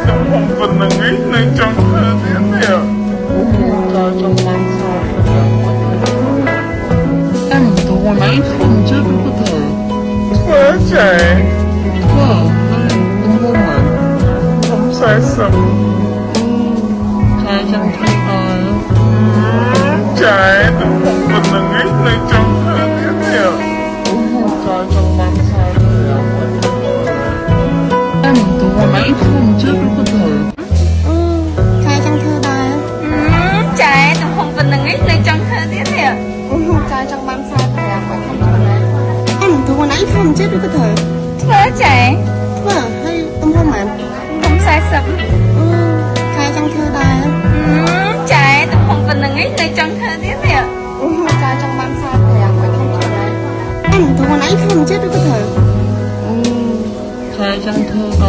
ទំហំប៉ុណ្ណឹងឯងនៅចង់ធ្វើទៀតនេះ在中班菜但你读我哪一次你这不得ធ្វើចែ等我们ผม40才想听到ចែទំហំប៉ុណ្ណឹងឯងនៅចង់ធ្វើទៀតនេះ在中班菜但你读我哪一次你这不得才想ធ្វើដែរចែទំហំប៉ុណ្ណឹងឯងនៅចង់ធ្វើទៀតនេះចែចង់បាន45គាត់ខ្ញុំធ្វើដែរទូណាយខ្ញុំជិះឬក៏ធ្វើធ្វើចែធ្វើហើយទំហំប៉ុន្មានទំ40ចែចង់ធ្វើដែរចែទំហំប៉ុណ្ណឹងឯងនៅចង់ធ្វើទៀតនេះចែចង់បាន45គាត់ខ្ញុំធ្វើដែរទូណាយខ្ញុំជិះឬក៏ធ្វើ才想听到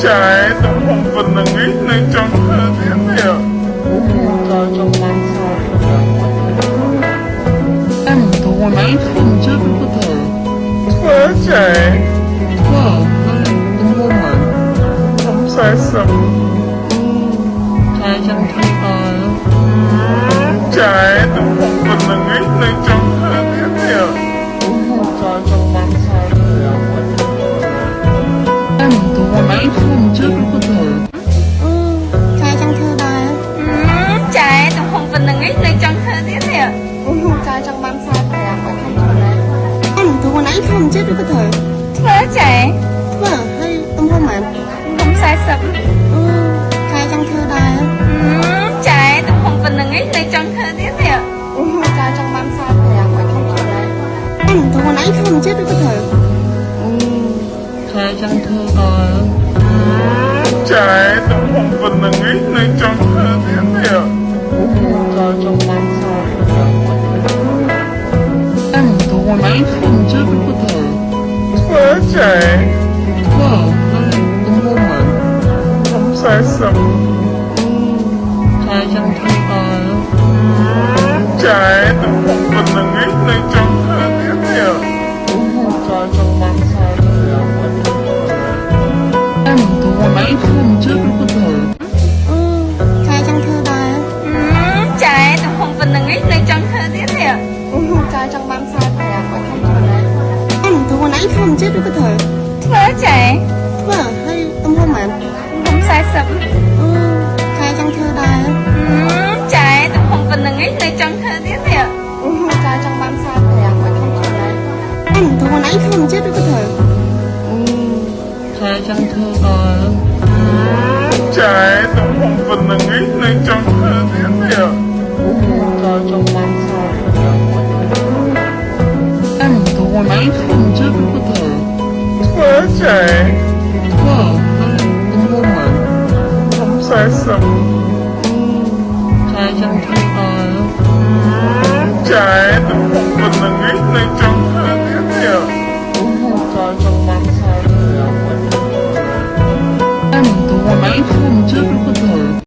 ចែទំហំប៉ុណ្ណឹងឯងនៅចង់ធ្វើទៀតនេះ在中班菜但你读我哪一次你这不得ធ្វើចែ等我们ผม40才想听到ចែទំហំប៉ុណ្ណឹងឯងនៅចង់ធ្វើទៀតនេះ在中班菜但你读我哪一次你这不得ចែចង់ធ្វើដែរចែទំហំប៉ុណ្ណឹងឯងនៅចង់ធ្វើទៀតនេះចែចង់បាន45គាត់ខ្ញុំធ្វើដែរទូណាយខ្ញុំជិះឬក៏ធ្វើធ្វើចែធ្វើហើយទំហំប៉ុន្មានទំ40ចែចង់ធ្វើដែរចែទំហំប៉ុណ្ណឹងឯងនៅចង់ធ្វើទៀតនេះចែចង់បាន45គាត់ខ្ញុំធ្វើដែរទូណាយខ្ញុំជិះឬក៏ធ្វើ才想听到ចែទំហំប៉ុណ្ណឹងឯងនៅចង់ធ្វើទៀតនេះ在中班菜但你读我哪一次你这不得ធ្វើចែ等我们ผม40才想听到ចែទំហំប៉ុណ្ណឹងឯងនៅចង់ធ្វើទៀតនេះ在中班菜但你读我哪一次你这不得ចែចង់ធ្វើដែរចែទំហំប៉ុណ្ណឹងឯងនៅចង់ធ្វើទៀតនេះចែចង់បាន45គាត់ខ្ញុំធ្វើដែរទូណាយខ្ញុំជិះឬក៏ធ្វើធ្វើចែធ្វើហើយទំហំប៉ុន្មានទំ40ចែចង់ធ្វើដែរចែទំហំប៉ុណ្ណឹងឯងនៅចង់ធ្វើទៀតនេះចែចង់បាន45គាត់ខ្ញុំធ្វើដែរទូណាយខ្ញុំជិះឬក៏ធ្វើ才想听到ចែទំហំប៉ុណ្ណឹងឯងនៅចង់ធ្វើទៀតនេះ在中班菜但你读我哪一次你这不得ធ្វើចែ等我们ผม40才想听到ចែទំហំប៉ុណ្ណឹងឯងនៅចង់ធ្វើទៀតនេះ在中班菜但你读我哪一次你这